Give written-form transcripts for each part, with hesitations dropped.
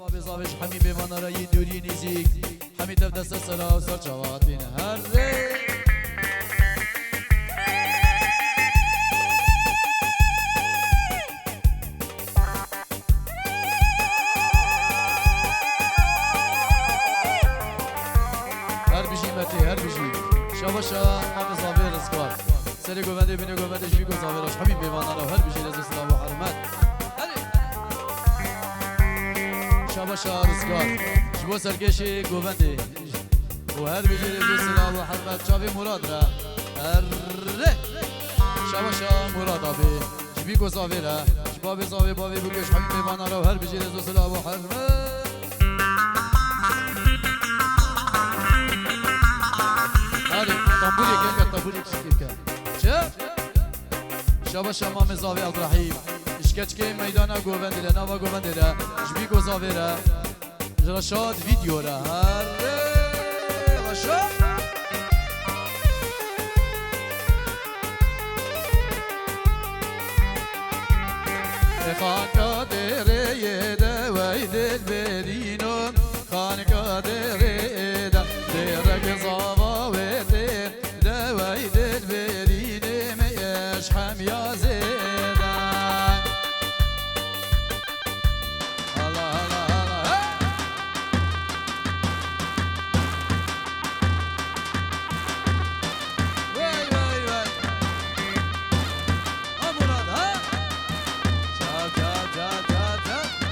بزاوج حمی بیوان را یه دوری نیزیک حمی تف دست سرا و سر چوات بین هر ری هر بیشی متی هر بیشی شاباشا ما بزاوی رزگار سری گوونده بینه گوونده جوی گوزاوی راش حمی بیوان را هر بیشی رزو سلام و حرمت شاباشا رزگار جبو سرکشی گوونده و هر بیشی رزو سلام و حرمت چاوی مراد را هر شاباشا مراد آبی جبی گوزاوی را جبا بزاوی باوی بکش حمی بیوان را هر بیشی رزو سلام و حرمت طنبوري كيف طنبوري كيف شاف شاباشا مام زاوي عبد الرحيم اشكتش كي ميدانا جوفند لنا و جوفند لنا جبي جوزاويرا رشاد فيديو را رشاد خان قادر يدا ويد البرينو خان قادر يدا درك زاوا ويد ويد البرين ما يشحم يا زيدان الله الله الله واي واي واي مراد ها جاب جاب جاب جاب جاب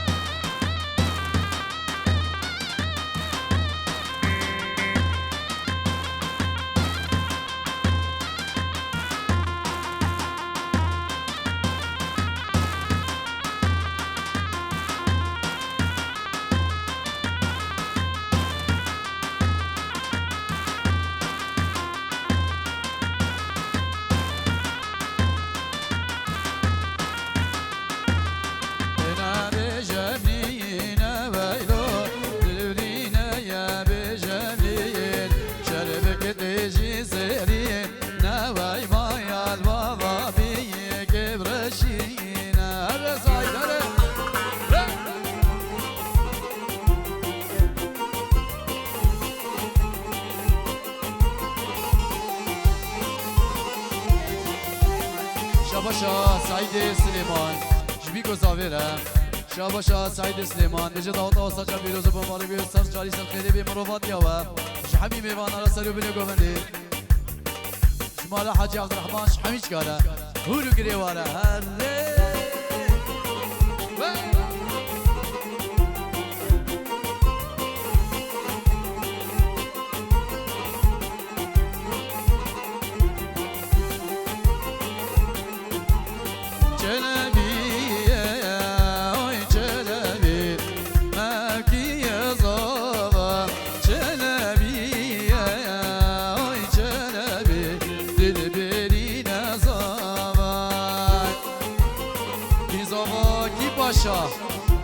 شاباشا سعید سلیمان جبی گزاویره شاباشا سعید سلیمان نجد آتا و سجا بیروز بماری بیو سر جاری سر خیلی بی مروفات یاوه شحمی میوان را سریو بینه گومنده شمال حاجی عبدالرحمن شحمی چکاره هورو گریواره هر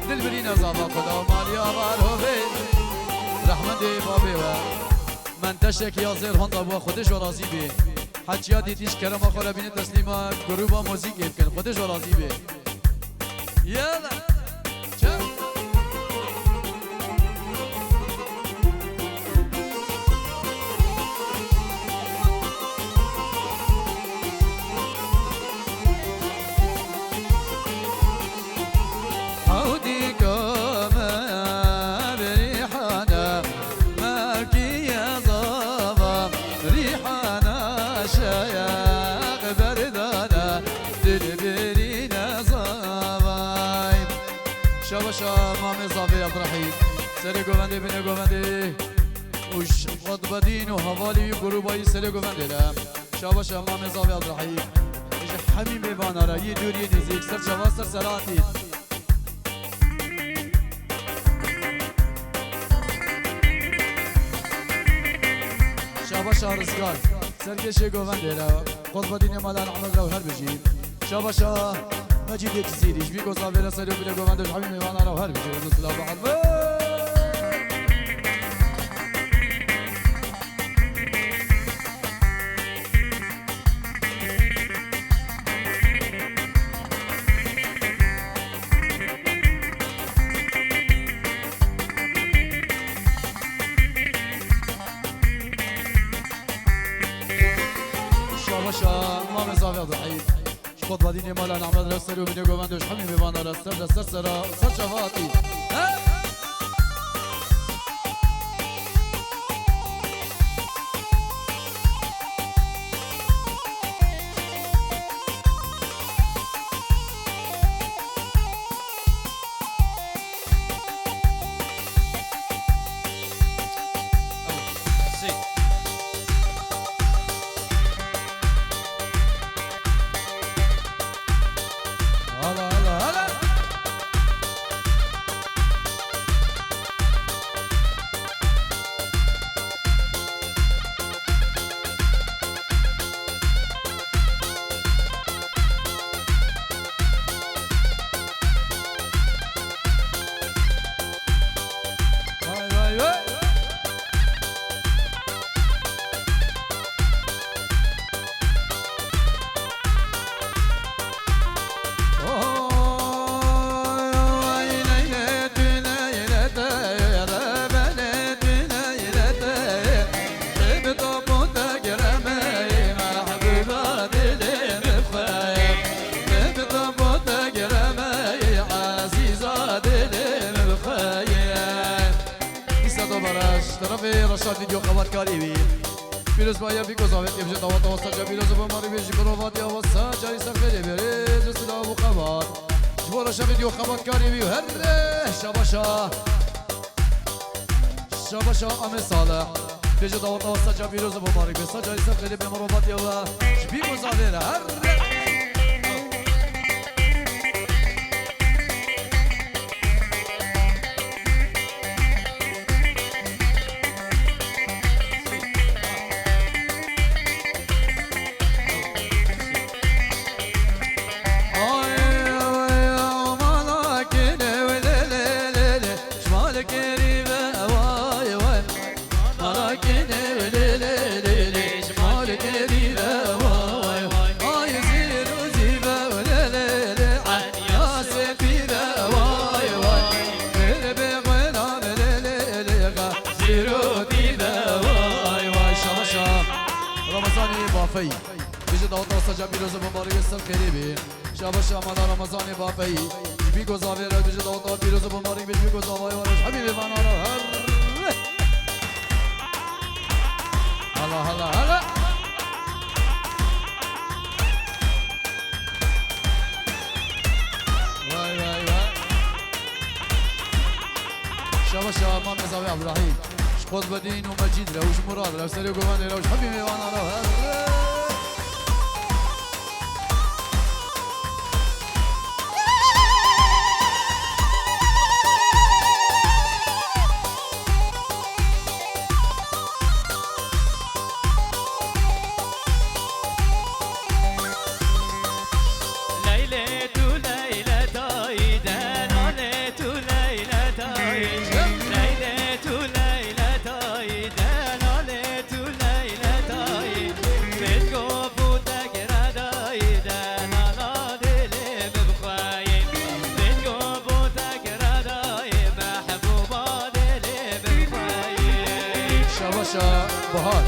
دل برین زاوا خدا مالیا بارهوی رحمت بابی و من تشک یا زیر هندا با خودش راضی بی حجیا دیدیش کرم آخر بینه تسلیما گروبا موزیک ایف کن خودش راضی بی یالا چه شاباشا مامي زاوي عبد الرحيم سري گوونده بینه گوونده وش غضبدين وهوالي گروبای سري گوونده لا شاباشا مامي زاوي عبد الرحيم ايش حميم بيبانا را يي دوري نزيك سر شواز سر سراتي شاباشا رزقار سرگشي گوونده لا غضبدين مالان عمل رو هر بجيب شاباشا مجيد يكسيري شبيك وصافي رسالي وبلا قواندش حبيبي وانا لو هربي جيد السلام عليكم زاوية ضحيت شخوط بديني مالا نعمد رسل وبني قومندوش حمي ببانا رسل سرا سر شفاتي رشاد فيديو خبر كاري بي فيروز بايا بيكو زاوية يبجي دعوة توسط فيروز بماري بيجي بروفات يا وسط جاري سخري بريز وسلا أبو خبر جبو رشاد فيديو خبر كاري بي وهر شباشا شباشا أمي صالح بيجي دعوة توسط فيروز بماري بيجي جاري سخري بمروفات يا وسط بيكو زاوية هر بافي بيجي دعوة وسط جابيروز بمبارك السر خريبي شابش أمانا رمضاني بافي بيجو زاوية بيجي دعوة بيروز بمبارك بيجو زاوية ورش حبيبي فانا هر هلا هلا هلا واي واي واي شابش أمام زاوية عبد الرحيم شخوط بدين ومجيد لوش مراد لو سريو قواني لوش حبيبي فانا هر بهار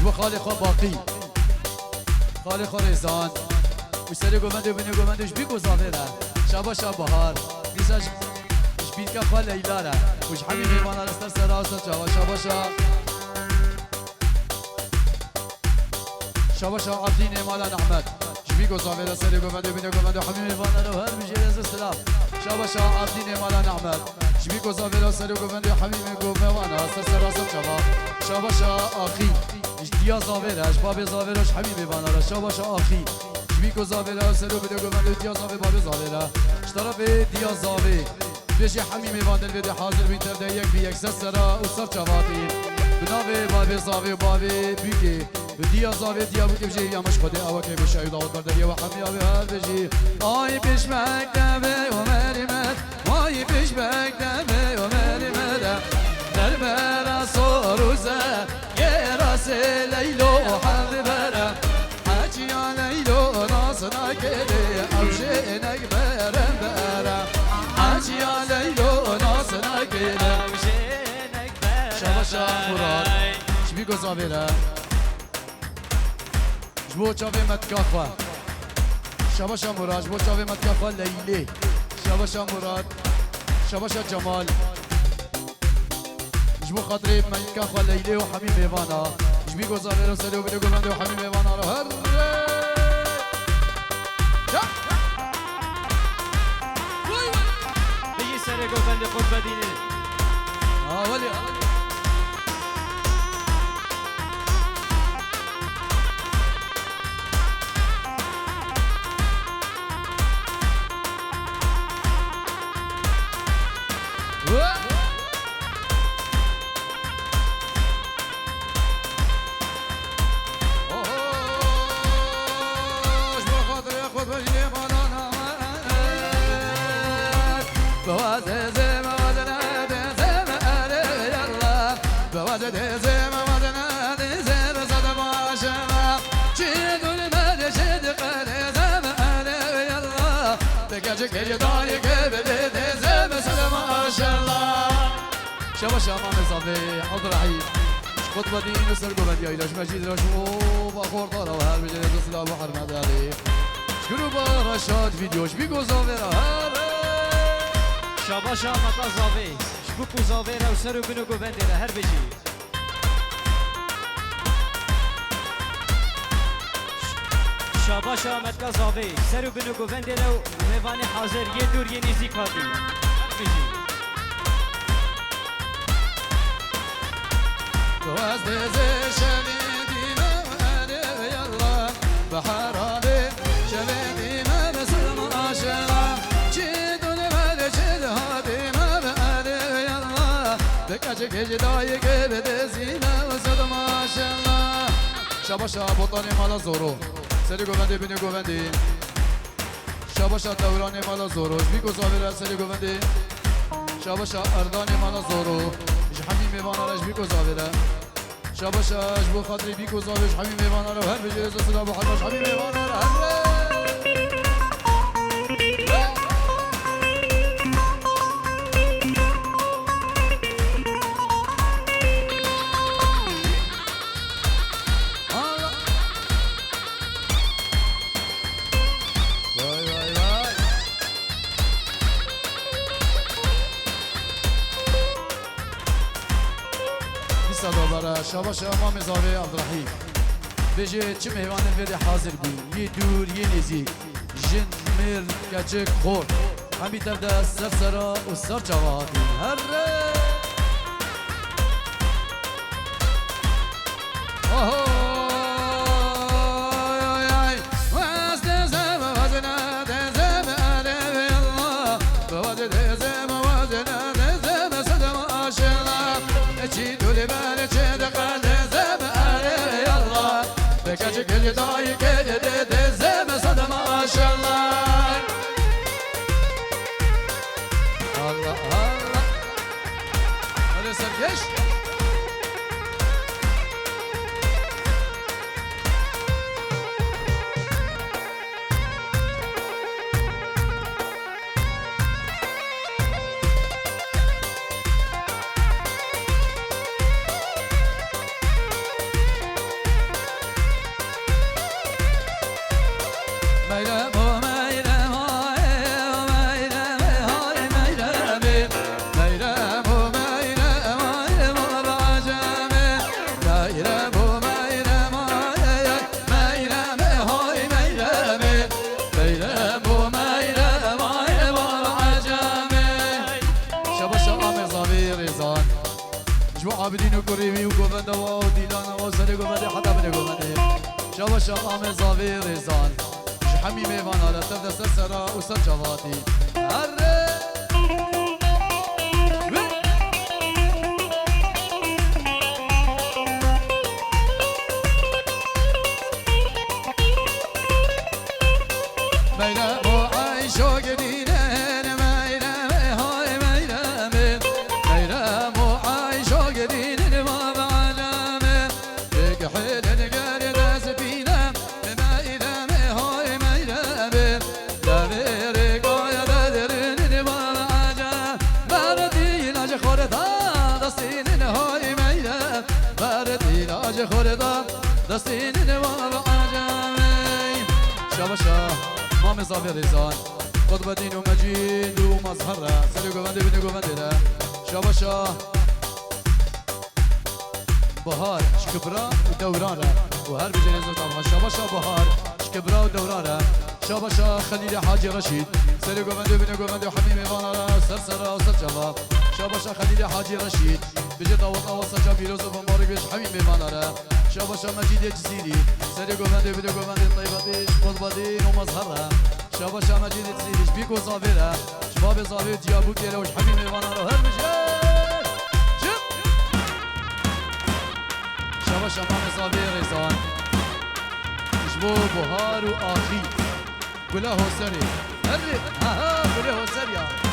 وخالي خو باقي خالي خو ريزان وسري قومندو بني قومندوش بيكو زافيرا شاباشا بهار بيزاش شبيلكا خال ليلارا وش حبيبي وانا رستر سراسة شاباشا شاباشا عبدين مالا نحمد شبيكو زافيرا سري قومندو بني قومندو حبيبي وانا روهر بجيرز السلام شاباشا عبدين مالا نحمد شبيكو زافيرا سري قومندو حبيبي قومندو وانا رستر سراسة شاباشا آخی دیا زاویرش باب زاویرش حبیبی بانارا شاباشا آخی شبیکو زاویرش سرو بده گمنده دیا زاوی باب زاویرش اشتراف دیا زاوی بیشی حمیمی واندل بده حاضر بینتر ده یک بی یک سرا و سر چواتی بناوی باب زاوی و باب بیکی دیا زاوی دیا بودی بجی یامش خودی آوا که بشه ایو داوت کرده و حمی آوی هر بجی آی پیش مکتبه و مریمت آی پیش مکتبه و مریمت در برا سروزه یه راس لیلو حبیبره حجی لیلو ناسنا کلی اوشینک برم بره حجی لیلو ناسنا کلی اوشینک برم شباشا مراد شبی گذابیره جبو چاوی متکاخوه شباشا مراد بو شاوي متكفى ليلي شباشا مراد شباشا جمال جبو خاطري متكفى ليلي وحميم ايفانا جبي گزاره سلو بده گومنده وحميم ايفانا رو هر بيجي سر گومنده خود بدینه ولي شباشا امام صافي عبد الرحيم خطبه دين وسر قبل يا إلاش مجيد رشوف اخور طاره وهل بجد السلام وحرمت عليه شكرا برشاد فيديوش بيكو زافيرا شباشا متا زاوی شبکو زاوی رو سر و بینو گوبنده را هر بجی شباشا متا زاوی سر و بینو گوبنده رو میوان حاضر یه دور یه نیزی کادی هر بجی واز دزي شبيدي ما يلا بحرابي شبيدي ما بسلم عشرة جيدون ما جد هادي ما بأدي يلا بكاجك جدايك بدزينا وسد ما شاء الله شباشا بطاني مالا زورو سري گوبندي بني گوبندي شباشا دوراني مالا زورو بيكو زاوير سري گوبندي شباشا ارداني مالا زورو حمیم ایوانا رش بیکو زاویره شباشش بو خاطری بیکو زاویش حمیم ایوانا رو هر بجه ازا صدا بو حداش حمیم ایوانا رو هر شباش امام زاوی عبدالرحیم بجه چه مهوان الوری حاضر بی یه دور یه نزیک جن مر کچک خور همی تبدا سر سرا و سر جوادی هر عابدين وكريمي وقوفنا وديلانا وسري قوفنا حتى من قوفنا شباشا عامل زاوي رزان حمي ميفان على تبدا سرسرا وسر جواتي مام زاوی رزان قطب دین و مجید و مظهر سری گونده بینه گونده شاباشا بهار شکبرا و دوران و هر بجنه زودم شاباشا بهار شکبرا و دوران شاباشا خلیل حاجی رشید سری گونده بینه گونده و حمیم ایوانا سر سر و سر جواب شاباشا خلیل حاجی رشید بجه داوطا و سجا بیروز و مبارک بیش حمیم ایوانا شاباشا مجید جزیری سری گونده بینه گونده طیباتیش قطبادین و مظهره شاباشا مجید جزیریش بیکو زاویره شباب زاویر جیابو کیره وش حمیم ایوانا رو هر بجه شاباشا مام زاویر رزان شبو بهار و آخی گله حسری هره ها ها گله حسری ها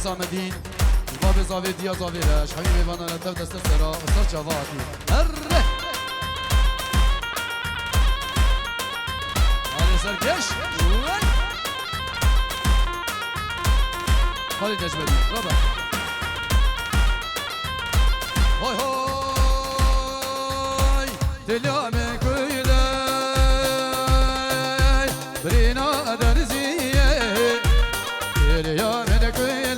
حسامدین باب زاوی دیا زاویرش حبیب ایوانا لطف دست سرا اصار جوادی هره آلی سرکش خالی تجمدی رابع های های دلیامه کویده برینا درزیه دلیامه کویده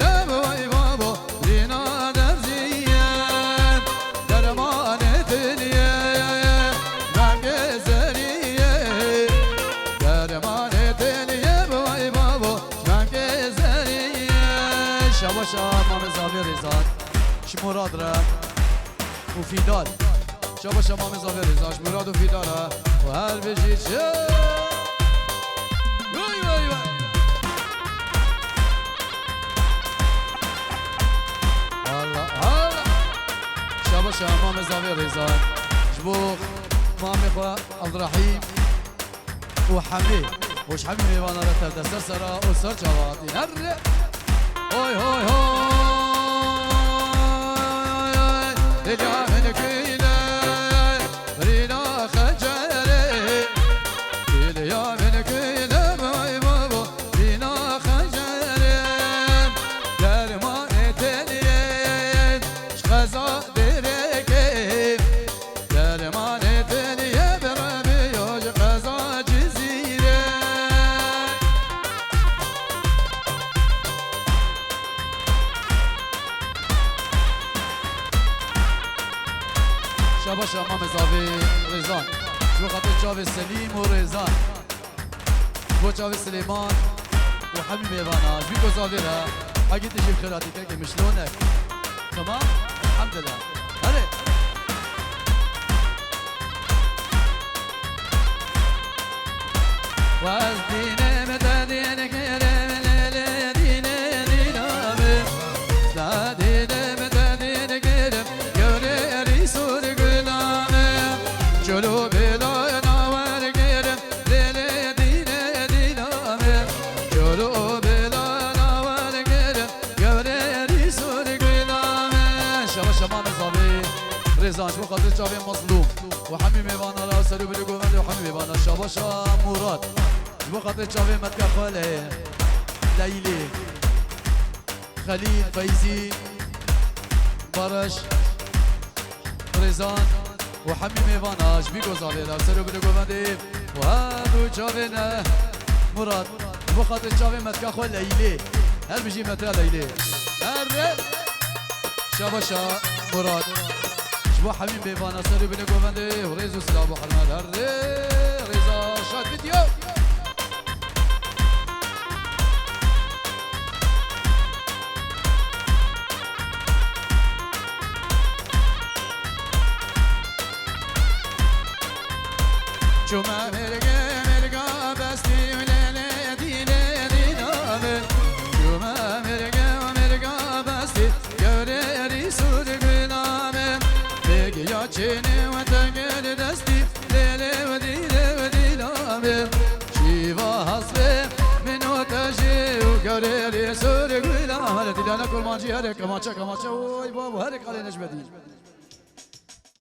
شاباشا مام زاوی رزان شمراد را و فیدال شاباشا مام زاوی رزان شمراد و فیدال و هر بجید شد وای وای وای الله الله شاباشا مام زاوی رزان شبوخ مام خواه عبدالرحیم و حمید وش حمید میوانا را تر دستر سرا و سر جوادی هره هوي هوي هوي دنيا من كينا رينا خجري دنيا من كينا باي بابا رينا خجري درمان تنين شخزا دريكي درمان تنين برمي شخزا جزيري شاباشا مام زاوی رزان شو خاطر جاوی سلیم و رزان بو جاوی سلیمان و حمیم ایوانا بیکو زاوی را اگه تجیب خیراتی که مشلونک تمام الحمدلله هره و از دینه متدین کرم لیلی دینه دینامه دینه متدین کرم گوری ریسور چلو بلا نوار گرم دل دینه دینامه چلو بلا نوار گرم گوره ریسور گلامه شما شما مزاوی رزان شما خاطر جاوی مظلوم و حمیم ایوانا را سلو بلو گوونده و حمیم ایوانا شاباشا مراد شما خاطر جاوی مدکه خاله لیلی خلیل فیزی بارش رزان و حمیم ایواناش بیگو زاویره سرو بلو گوونده و هدو جاوینه مراد و خاطر جاوی مدکه خو لیلی هل بجي متى ليلي هر شابشا مراد شبو حميم بيبانا سري بني قومندي وريزو سلابو حرمال هر ريزا شاد فيديو شما مرقا بستي وليلي ديني نامل شما مرقا بستي يوري سورك نامل بيجي يا چيني وتقل دستي ليلي ودي نامل شيفا حسبي من وتجي وقريري سورك نامل ديلانا كل مانجي هرك كمانشا وي بابا هرك علي نجمدي